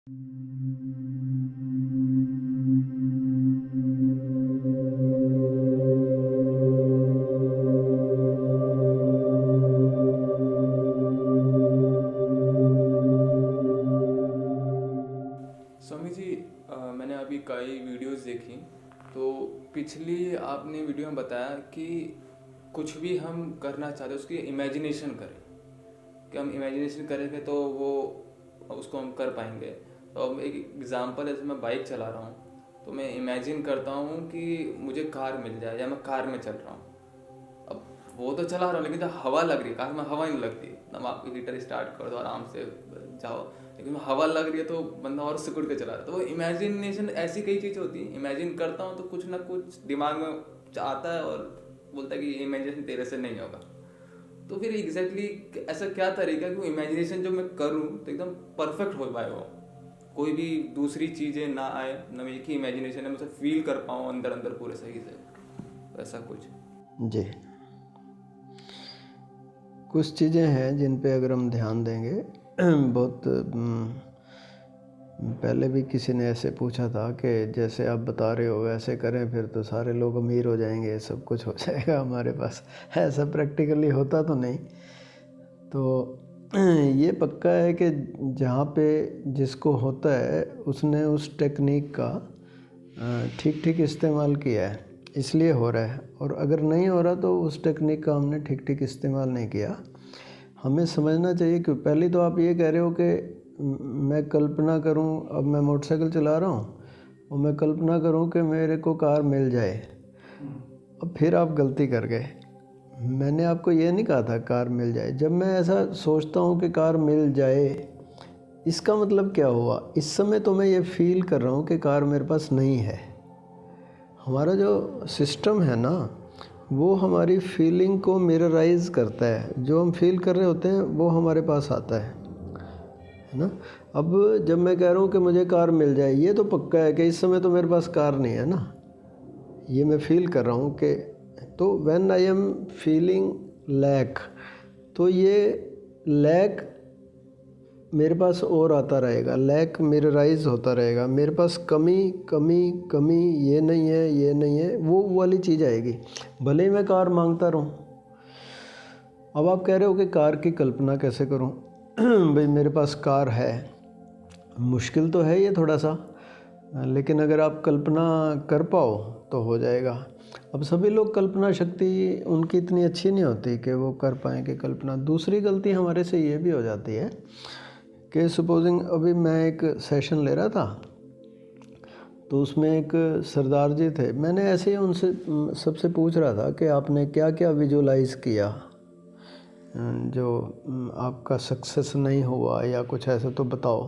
स्वामी जी, मैंने अभी कई वीडियोस देखी। तो पिछली आपने वीडियो में बताया कि कुछ भी हम करना चाहते हैं उसकी इमेजिनेशन करें, कि हम इमेजिनेशन करेंगे तो वो उसको हम कर पाएंगे। तो अब एक एग्जांपल है, जैसे मैं बाइक चला रहा हूँ तो मैं इमेजिन करता हूँ कि मुझे कार मिल जाए या मैं कार में चल रहा हूँ। अब वो तो चला रहा हूँ लेकिन जब हवा लग रही है, कार में हवा नहीं लगती, तब आप हीटर स्टार्ट कर दो आराम से जाओ, लेकिन हवा लग रही है तो बंदा और सिकुड़ के चला रहा है। तो वो इमेजिनेशन, ऐसी कई चीज़ें होती हैं, इमेजिन करता हूँ तो कुछ ना कुछ दिमाग में आता है और बोलता है कि ये इमेजिनेशन तेरे से नहीं होगा। तो फिर एग्जैक्टली ऐसा क्या तरीका है कि इमेजिनेशन जो मैं करूँ तो एकदम परफेक्ट हो पाए, वो कोई भी दूसरी चीज़ें ना आए, ना एक ही इमेजिनेशन है, मैं उसे फील कर पाऊँ अंदर अंदर पूरे सही से, ऐसा कुछ। जी, कुछ चीज़ें हैं जिन पे अगर हम ध्यान देंगे बहुत पहले भी किसी ने ऐसे पूछा था कि जैसे आप बता रहे हो वैसे करें फिर तो सारे लोग अमीर हो जाएंगे, सब कुछ हो जाएगा हमारे पास। ऐसा प्रैक्टिकली होता तो नहीं। तो ये पक्का है कि जहाँ पे जिसको होता है उसने उस टेक्निक का ठीक ठीक इस्तेमाल किया है, इसलिए हो रहा है। और अगर नहीं हो रहा तो उस टेक्निक का हमने ठीक ठीक इस्तेमाल नहीं किया। हमें समझना चाहिए कि पहले तो आप ये कह रहे हो कि मैं कल्पना करूं, अब मैं मोटरसाइकिल चला रहा हूं और मैं कल्पना करूं कि मेरे को कार मिल जाए। अब फिर आप गलती कर गए। मैंने आपको ये नहीं कहा था कार मिल जाए। जब मैं ऐसा सोचता हूं कि कार मिल जाए, इसका मतलब क्या हुआ? इस समय तो मैं ये फील कर रहा हूं कि कार मेरे पास नहीं है। हमारा जो सिस्टम है ना, वो हमारी फीलिंग को मिरराइज करता है। जो हम फील कर रहे होते हैं वो हमारे पास आता है ना। अब जब मैं कह रहा हूँ कि मुझे कार मिल जाए, ये तो पक्का है कि इस समय तो मेरे पास कार नहीं है ना, ये मैं फील कर रहा हूँ कि। तो when I am feeling lack, तो ये लैक मेरे पास और आता रहेगा, लैक मिरराइज होता रहेगा। मेरे पास कमी कमी कमी, ये नहीं है ये नहीं है, वो वाली चीज़ आएगी भले ही मैं कार मांगता रहूँ। अब आप कह रहे हो कि कार की कल्पना कैसे करूँ? भाई मेरे पास कार है, मुश्किल तो है ये थोड़ा सा, लेकिन अगर आप कल्पना कर पाओ तो हो जाएगा। अब सभी लोग कल्पना शक्ति उनकी इतनी अच्छी नहीं होती कि वो कर पाएँ कि कल्पना। दूसरी गलती हमारे से ये भी हो जाती है कि सपोजिंग अभी मैं एक सेशन ले रहा था तो उसमें एक सरदार जी थे। मैंने ऐसे ही उनसे सबसे पूछ रहा था कि आपने क्या क्या विजुलाइज़ किया जो आपका सक्सेस नहीं हुआ या कुछ ऐसा तो बताओ।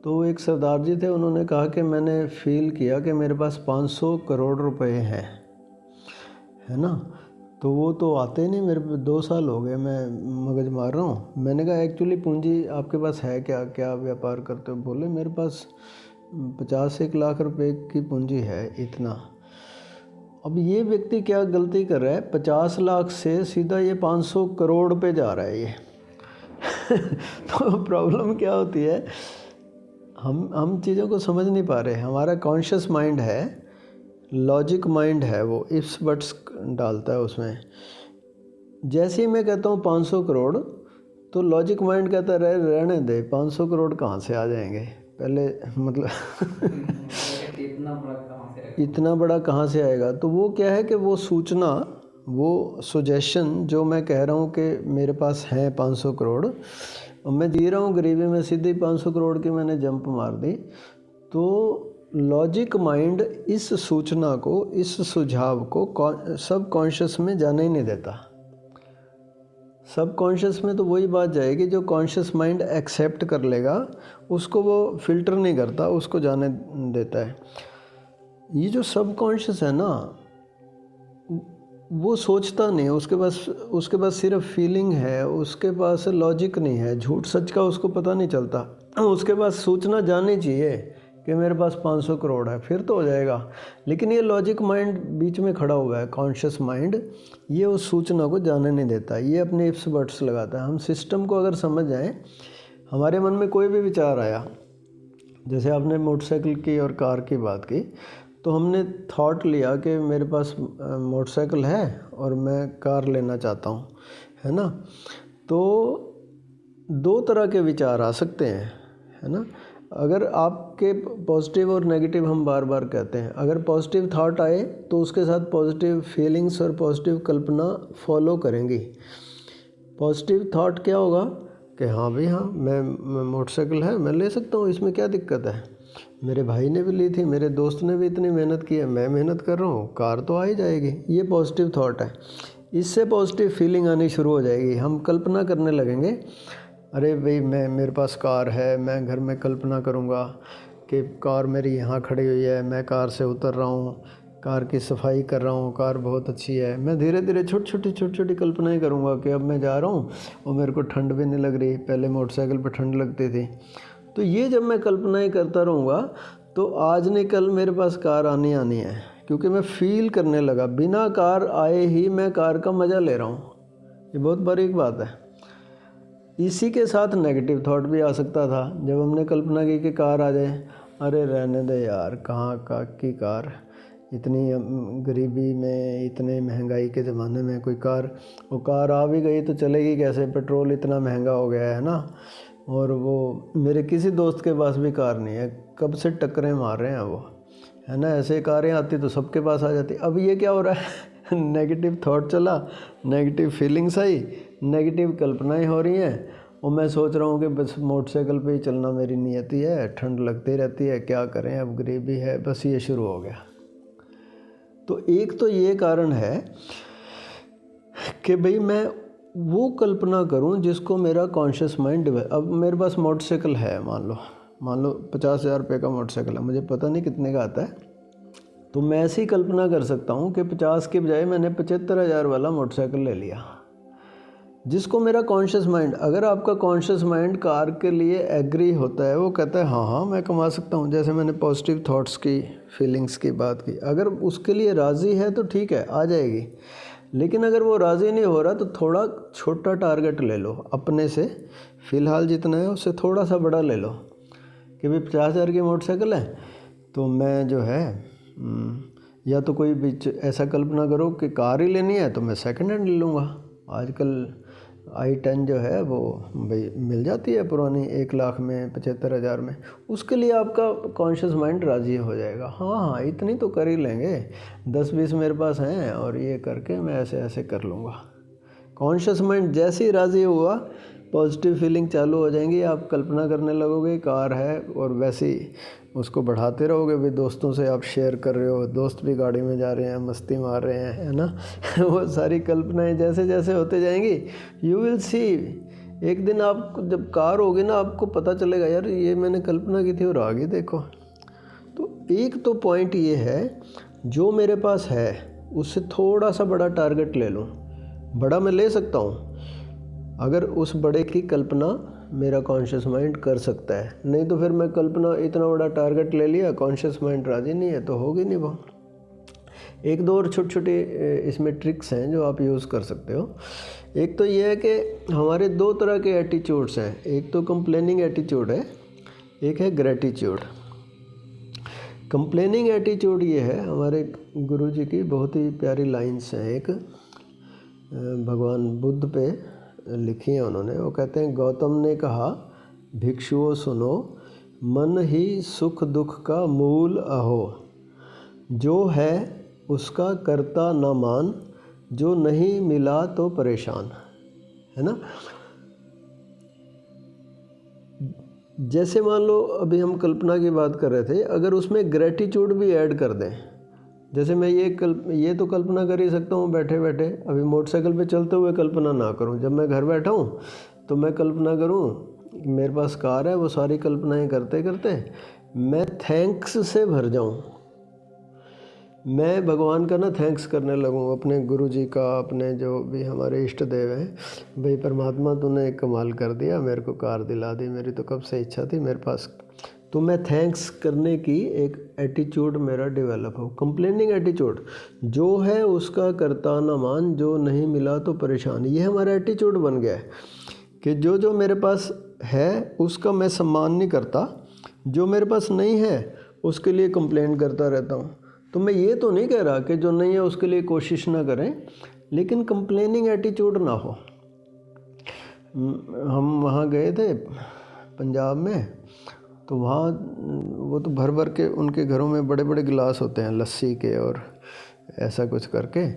तो एक सरदार जी थे, उन्होंने कहा कि मैंने फ़ील किया कि मेरे पास 500 करोड़ रुपए हैं, है ना। तो वो तो आते ही नहीं, मेरे पे 2 साल हो गए मैं मगज मार रहा हूँ। मैंने कहा एक्चुअली पूंजी आपके पास है क्या, क्या व्यापार करते हो? बोले मेरे पास 50-1 लाख रुपए की पूंजी है, इतना। अब ये व्यक्ति क्या गलती कर रहा है, 50 लाख से सीधा ये 500 करोड़ पे जा रहा है ये। तो प्रॉब्लम क्या होती है, हम चीज़ों को समझ नहीं पा रहे। हमारा कॉन्शियस माइंड है, लॉजिक माइंड है, वो इफ्स बट्स डालता है उसमें। जैसे ही मैं कहता हूँ 500 करोड़, तो लॉजिक माइंड कहता रहे रहने दे, 500 करोड़ कहाँ से आ जाएंगे पहले, मतलब इतना बड़ा कहाँ से आएगा। तो वो क्या है कि वो सूचना, वो सुजेशन जो मैं कह रहा हूँ कि मेरे पास है 500 करोड़ और मैं जी रहा हूँ गरीबी में, सीधे 500 करोड़ की मैंने जंप मार दी, तो लॉजिक माइंड इस सूचना को, इस सुझाव को सब कॉन्शियस में जाने ही नहीं देता। सब कॉन्शियस में तो वही बात जाएगी जो कॉन्शियस माइंड एक्सेप्ट कर लेगा, उसको वो फिल्टर नहीं करता, उसको जाने देता है। ये जो सब कॉन्शियस है ना, वो सोचता नहीं, उसके पास सिर्फ फीलिंग है, उसके पास लॉजिक नहीं है, झूठ सच का उसको पता नहीं चलता। उसके पास सूचना जानी चाहिए कि मेरे पास 500 करोड़ है, फिर तो हो जाएगा। लेकिन ये लॉजिक माइंड बीच में खड़ा हुआ है, कॉन्शियस माइंड, ये उस सूचना को जाने नहीं देता, ये अपने इफ्स बट्स लगाता है। हम सिस्टम को अगर समझ जाएं, हमारे मन में कोई भी विचार आया, जैसे आपने मोटरसाइकिल की और कार की बात की, तो हमने थॉट लिया कि मेरे पास मोटरसाइकिल है और मैं कार लेना चाहता हूँ, है ना। तो दो तरह के विचार आ सकते हैं, है ना। अगर आपके पॉजिटिव और नेगेटिव, हम बार बार कहते हैं, अगर पॉजिटिव थॉट आए तो उसके साथ पॉजिटिव फीलिंग्स और पॉजिटिव कल्पना फॉलो करेंगी। पॉजिटिव थॉट क्या होगा कि हाँ भाई हाँ, मैं मोटरसाइकिल है, मैं ले सकता हूँ, इसमें क्या दिक्कत है, मेरे भाई ने भी ली थी, मेरे दोस्त ने भी इतनी मेहनत की है, मैं मेहनत कर रहा हूँ, कार तो आ ही जाएगी। ये पॉजिटिव थॉट है। इससे पॉजिटिव फीलिंग आनी शुरू हो जाएगी। हम कल्पना करने लगेंगे, अरे भाई मेरे पास कार है, मैं घर में कल्पना करूँगा कि कार मेरी यहाँ खड़ी हुई है, मैं कार से उतर रहा हूँ, कार की सफाई कर रहा हूँ, कार बहुत अच्छी है। मैं धीरे धीरे छोटी छोटी कल्पनाएँ करूँगा कि अब मैं जा रहा हूँ और मेरे को ठंड भी नहीं लग रही, पहले मोटरसाइकिल पर ठंड लगती थी। तो ये जब मैं कल्पनाएँ करता रहूँगा तो आज नहीं कल मेरे पास कार आनी है, क्योंकि मैं फील करने लगा, बिना कार आए ही मैं कार का मज़ा ले रहा हूँ। ये बहुत बारीक बात है। इसी के साथ नेगेटिव थॉट भी आ सकता था। जब हमने कल्पना की कि कार आ जाए, अरे रहने दे यार, कहाँ की कार, इतनी गरीबी में, इतने महंगाई के ज़माने में कोई कार, वो कार आ भी गई तो चलेगी कैसे, पेट्रोल इतना महंगा हो गया है ना। और वो मेरे किसी दोस्त के पास भी कार नहीं है, कब से टक्करें मार रहे हैं वो, है ना। ऐसे कारें आती तो सबके पास आ जाती। अब ये क्या हो रहा है नेगेटिव थॉट चला, नेगेटिव फीलिंग्स आई, नेगेटिव कल्पनाएं हो रही हैं, और मैं सोच रहा हूँ कि बस मोटरसाइकिल पे ही चलना मेरी नियति है, ठंड लगती रहती है, क्या करें, अब गरीबी है, बस ये शुरू हो गया। तो एक तो ये कारण है कि भाई मैं वो कल्पना करूं जिसको मेरा कॉन्शियस माइंड अब मेरे पास मोटरसाइकिल है, मान लो 50,000 रुपये का मोटरसाइकिल है, मुझे पता नहीं कितने का आता है, तो मैं ऐसी कल्पना कर सकता हूं कि 50 के बजाय मैंने 75,000 वाला मोटरसाइकिल ले लिया, जिसको मेरा कॉन्शियस माइंड, अगर आपका कॉन्शियस माइंड कार के लिए एग्री होता है, वो कहता है हाँ हाँ मैं कमा सकता हूँ, जैसे मैंने पॉजिटिव थॉट्स की, फीलिंग्स की बात की, अगर उसके लिए राज़ी है तो ठीक है, आ जाएगी। लेकिन अगर वो राज़ी नहीं हो रहा तो थोड़ा छोटा टारगेट ले लो अपने से, फ़िलहाल जितना है उससे थोड़ा सा बड़ा ले लो कि भाई 50,000 की मोटरसाइकिल है तो मैं जो है या तो कोई बीच ऐसा कल्पना करो कि कार ही लेनी है तो मैं सेकंड हैंड ले लूँगा। आजकल i10 जो है वो भाई मिल जाती है पुरानी, 1 लाख में, 75,000 में। उसके लिए आपका कॉन्शियस माइंड राज़ी हो जाएगा, हाँ इतनी तो कर ही लेंगे, 10-20 मेरे पास हैं और ये करके मैं ऐसे ऐसे कर लूँगा। कॉन्शियस माइंड जैसे ही राज़ी हुआ, पॉजिटिव फीलिंग चालू हो जाएंगी, आप कल्पना करने लगोगे कार है, और वैसे ही उसको बढ़ाते रहोगे। भाई दोस्तों से आप शेयर कर रहे हो, दोस्त भी गाड़ी में जा रहे हैं, मस्ती मार रहे हैं, है ना वो सारी कल्पनाएं जैसे जैसे होते जाएंगी, यू विल सी, एक दिन आप जब कार होगी ना, आपको पता चलेगा यार ये मैंने कल्पना की थी और आ गई देखो। तो एक तो पॉइंट ये है, जो मेरे पास है उससे थोड़ा सा बड़ा टारगेट ले लूँ। बड़ा मैं ले सकता हूँ अगर उस बड़े की कल्पना मेरा कॉन्शियस माइंड कर सकता है, नहीं तो फिर मैं कल्पना इतना बड़ा टारगेट ले लिया, कॉन्शियस माइंड राजी नहीं है तो होगी नहीं वो। एक दो और छोटे छोटे इसमें ट्रिक्स हैं जो आप यूज़ कर सकते हो। एक तो ये है कि हमारे 2 तरह के एटीट्यूड्स हैं, एक तो कंप्लेनिंग एटीट्यूड है, एक है ग्रेटिट्यूड। कंप्लेनिंग एटीट्यूड ये है, हमारे गुरुजी की बहुत ही प्यारी लाइन्स हैं, एक भगवान बुद्ध पे लिखी है उन्होंने। वो कहते हैं, गौतम ने कहा भिक्षुओं सुनो, मन ही सुख दुख का मूल अहो, जो है उसका कर्ता न मान, जो नहीं मिला तो परेशान, है ना। जैसे मान लो अभी हम कल्पना की बात कर रहे थे, अगर उसमें ग्रेटिट्यूड भी ऐड कर दें, जैसे मैं ये तो कल्पना कर ही सकता हूँ बैठे बैठे, अभी मोटरसाइकिल पे चलते हुए कल्पना ना करूँ, जब मैं घर बैठा हूँ तो मैं कल्पना करूँ मेरे पास कार है, वो सारी कल्पनाएं करते करते मैं थैंक्स से भर जाऊँ, मैं भगवान का ना थैंक्स करने लगूँ, अपने गुरुजी का, अपने जो भी हमारे इष्ट देव हैं, भाई परमात्मा तूने एक कमाल कर दिया, मेरे को कार दिला दी, मेरी तो कब से इच्छा थी मेरे पास। तो मैं थैंक्स करने की एक एटीट्यूड मेरा डेवलप हो। कंप्लेनिंग एटीट्यूड, जो है उसका करता न मान, जो नहीं मिला तो परेशान, ये हमारा एटीट्यूड बन गया है कि जो मेरे पास है उसका मैं सम्मान नहीं करता, जो मेरे पास नहीं है उसके लिए कंप्लेंट करता रहता हूँ। तो मैं ये तो नहीं कह रहा कि जो नहीं है उसके लिए कोशिश ना करें, लेकिन कंप्लेनिंग एटीट्यूड ना हो। हम वहाँ गए थे पंजाब में, तो वहाँ वो तो भर भर के उनके घरों में बड़े बड़े गिलास होते हैं लस्सी के और ऐसा कुछ करके।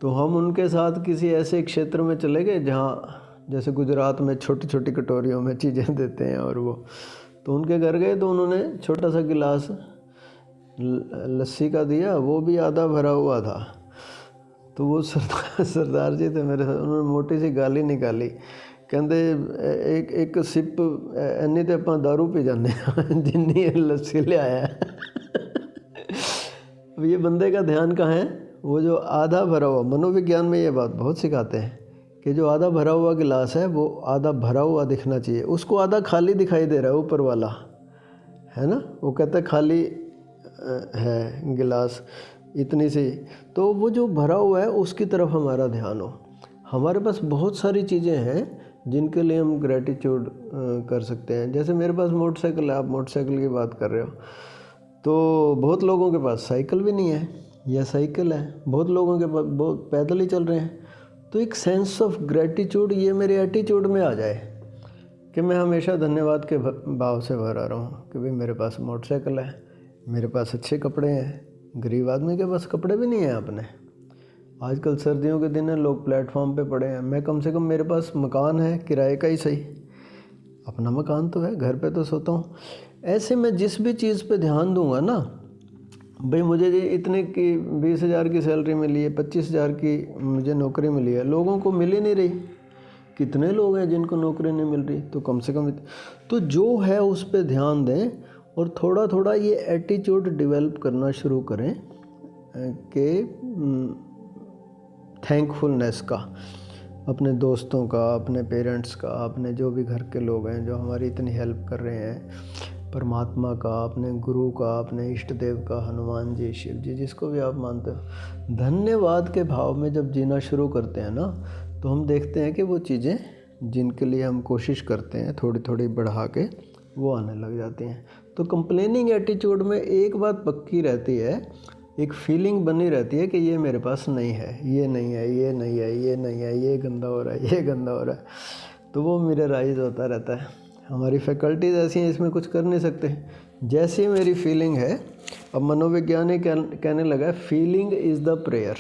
तो हम उनके साथ किसी ऐसे क्षेत्र में चले गए जहाँ जैसे गुजरात में छोटी छोटी कटोरियों में चीज़ें देते हैं, और वो तो उनके घर गए तो उन्होंने छोटा सा गिलास लस्सी का दिया, वो भी आधा भरा हुआ था। तो वो सरदार जी थे मेरे साथ, उन्होंने मोटी सी गाली निकाली, कहते एक सिप इन्नी तो ਆਪਾਂ दारू पी जाने जिन्नी लस्सी ले आया। अब ये बंदे का ध्यान कहाँ है? वो जो आधा भरा हुआ, मनोविज्ञान में ये बात बहुत सिखाते हैं कि जो आधा भरा हुआ गिलास है वो आधा भरा हुआ दिखना चाहिए, उसको आधा खाली दिखाई दे रहा है ऊपर वाला, है ना। वो कहता है खाली है गिलास इतनी सी, तो वो जो भरा हुआ है उसकी तरफ हमारा ध्यान हो। हमारे पास बहुत सारी चीज़ें हैं जिनके लिए हम ग्रेटिट्यूड कर सकते हैं। जैसे मेरे पास मोटरसाइकिल है, आप मोटरसाइकिल की बात कर रहे हो, तो बहुत लोगों के पास साइकिल भी नहीं है या साइकिल है, बहुत लोगों के पास बहुत पैदल ही चल रहे हैं। तो एक सेंस ऑफ ग्रेटिट्यूड ये मेरे एटीट्यूड में आ जाए कि मैं हमेशा धन्यवाद के भाव से भरा रहा हूँ कि भाई मेरे पास मोटरसाइकिल है, मेरे पास अच्छे कपड़े हैं। गरीब आदमी के पास कपड़े भी नहीं हैं अपने। आजकल सर्दियों के दिन है, लोग प्लेटफॉर्म पे पड़े हैं, मैं कम से कम मेरे पास मकान है, किराए का ही सही, अपना मकान तो है, घर पे तो सोता हूँ। ऐसे मैं जिस भी चीज़ पे ध्यान दूंगा ना, भाई मुझे ये इतने की 20,000 की सैलरी मिली है, 25,000 की मुझे नौकरी मिली है, लोगों को मिल ही नहीं रही। कितने लोग हैं जिनको नौकरी नहीं मिल रही, तो कम से कम तो जो है उस पर ध्यान दें और थोड़ा थोड़ा ये एटीट्यूड डेवलप करना शुरू करें कि थैंकफुलनेस का, अपने दोस्तों का, अपने पेरेंट्स का, अपने जो भी घर के लोग हैं जो हमारी इतनी हेल्प कर रहे हैं, परमात्मा का, अपने गुरु का, अपने इष्ट देव का, हनुमान जी, शिव जी, जिसको भी आप मानते हो, धन्यवाद के भाव में जब जीना शुरू करते हैं ना, तो हम देखते हैं कि वो चीज़ें जिनके लिए हम कोशिश करते हैं थोड़ी थोड़ी बढ़ा के वो आने लग जाती हैं। तो कंप्लेनिंग एटीट्यूड में एक बात पक्की रहती है, एक फीलिंग बनी रहती है कि ये मेरे पास नहीं है, ये नहीं है, ये नहीं है, ये नहीं है, ये गंदा हो रहा है, ये गंदा हो रहा है, तो वो मिरराइज होता रहता है। हमारी फैकल्टीज ऐसी हैं, इसमें कुछ कर नहीं सकते। जैसी मेरी फीलिंग है, अब मनोवैज्ञानिक कहने लगा है फीलिंग इज़ द प्रेयर,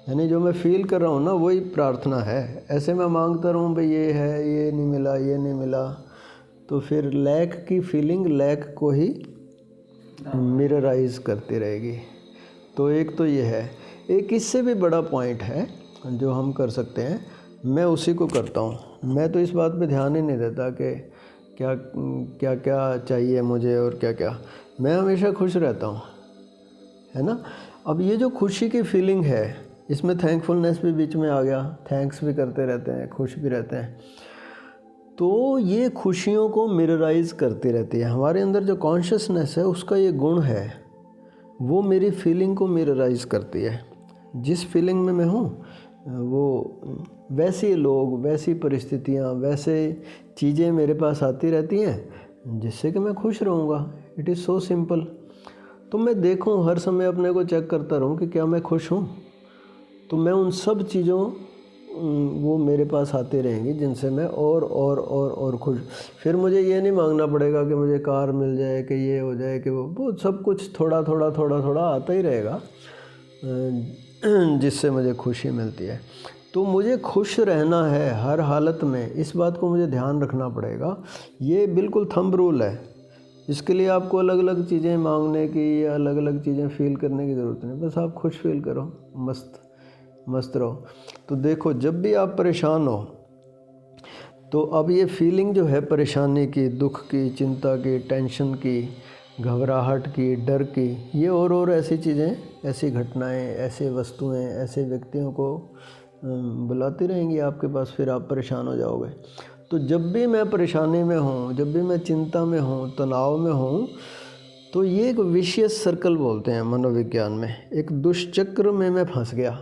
यानी जो मैं फील कर रहा हूँ ना वही प्रार्थना है। ऐसे मैं मांगता रहूँ भाई ये है, ये नहीं मिला, ये नहीं मिला, तो फिर लैक की फीलिंग लैक को ही मिरराइज करती रहेगी। तो एक तो ये है, एक इससे भी बड़ा पॉइंट है जो हम कर सकते हैं, मैं उसी को करता हूँ। मैं तो इस बात पे ध्यान ही नहीं देता कि क्या क्या क्या चाहिए मुझे और क्या क्या, मैं हमेशा खुश रहता हूँ, है ना। अब ये जो खुशी की फीलिंग है, इसमें थैंकफुलनेस भी बीच में आ गया, थैंक्स भी करते रहते हैं, खुश भी रहते हैं, तो ये खुशियों को मिरराइज करती रहती है। हमारे अंदर जो कॉन्शियसनेस है उसका ये गुण है, वो मेरी फीलिंग को मिरराइज करती है। जिस फीलिंग में मैं हूँ वो वैसे लोग, वैसी परिस्थितियाँ, वैसे चीज़ें मेरे पास आती रहती हैं जिससे कि मैं खुश रहूँगा। It is so simple. तो मैं देखूँ हर समय अपने को चेक करता रहूँ कि क्या मैं खुश हूँ, तो मैं उन सब चीज़ों वो मेरे पास आते रहेंगी जिनसे मैं और खुश। फिर मुझे ये नहीं मांगना पड़ेगा कि मुझे कार मिल जाए, कि ये हो जाए, कि वो सब कुछ थोड़ा थोड़ा आता ही रहेगा जिससे मुझे खुशी मिलती है। तो मुझे खुश रहना है हर हालत में, इस बात को मुझे ध्यान रखना पड़ेगा। ये बिल्कुल थंब रूल है, इसके लिए आपको अलग अलग चीज़ें मांगने की या अलग अलग चीज़ें फील करने की ज़रूरत नहीं, बस आप खुश फील करो, मस्त रहो। तो देखो जब भी आप परेशान हो, तो अब ये फीलिंग जो है परेशानी की, दुख की, चिंता की, टेंशन की, घबराहट की, डर की, ये और ऐसी चीज़ें, ऐसी घटनाएं, ऐसे वस्तुएं, ऐसे व्यक्तियों को बुलाती रहेंगी आपके पास, फिर आप परेशान हो जाओगे। तो जब भी मैं परेशानी में हूँ, जब भी मैं चिंता में हूँ, तनाव में हूँ, तो ये एक विशियस सर्कल बोलते हैं मनोविज्ञान में, एक दुष्चक्र में मैं फंस गया।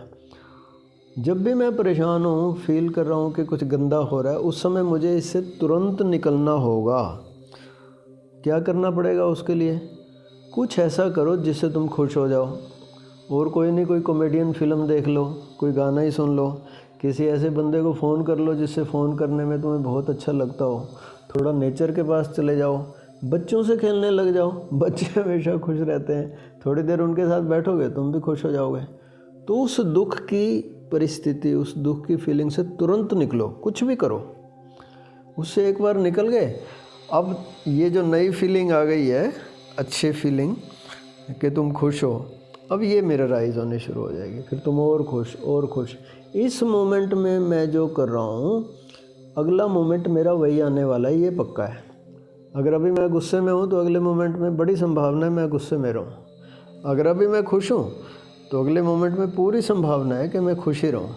जब भी मैं परेशान हूँ, फील कर रहा हूँ कि कुछ गंदा हो रहा है, उस समय मुझे इससे तुरंत निकलना होगा। क्या करना पड़ेगा उसके लिए? कुछ ऐसा करो जिससे तुम खुश हो जाओ। और कोई नहीं, कोई कॉमेडियन फिल्म देख लो, कोई गाना ही सुन लो, किसी ऐसे बंदे को फ़ोन कर लो जिससे फ़ोन करने में तुम्हें बहुत अच्छा लगता हो, थोड़ा नेचर के पास चले जाओ, बच्चों से खेलने लग जाओ। बच्चे हमेशा खुश रहते हैं, थोड़ी देर उनके साथ बैठोगे तुम भी खुश हो जाओगे। तो उस दुख की परिस्थिति, उस दुख की फीलिंग से तुरंत निकलो, कुछ भी करो। उससे एक बार निकल गए, अब ये जो नई फीलिंग आ गई है, अच्छी फीलिंग कि तुम खुश हो, अब ये मिरराइज होने शुरू हो जाएगी, फिर तुम और खुश और खुश। इस मोमेंट में मैं जो कर रहा हूँ, अगला मोमेंट मेरा वही आने वाला है, ये पक्का है। अगर अभी मैं गुस्से में हूँ तो अगले मोमेंट में बड़ी संभावना है मैं गुस्से में रहूँ। अगर अभी मैं खुश हूँ तो अगले मोमेंट में पूरी संभावना है कि मैं खुश ही रहूँ।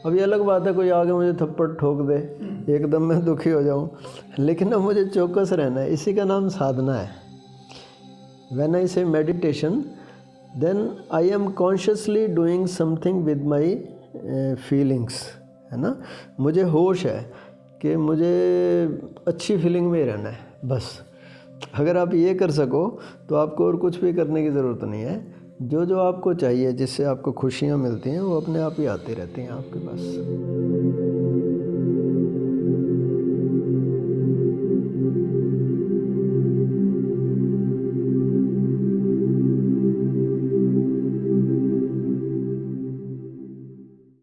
अब ये अलग बात है कोई आगे मुझे थप्पड़ ठोक दे, एकदम मैं दुखी हो जाऊँ, लेकिन अब मुझे चौकस रहना है। इसी का नाम साधना है। When I say meditation, then I am consciously doing something with my feelings, है ना। मुझे होश है कि मुझे अच्छी फीलिंग में ही रहना है, बस। अगर आप ये कर सको तो आपको और कुछ भी करने की ज़रूरत नहीं है। जो आपको चाहिए, जिससे आपको खुशियाँ मिलती हैं, वो अपने आप ही आती रहती हैं आपके पास।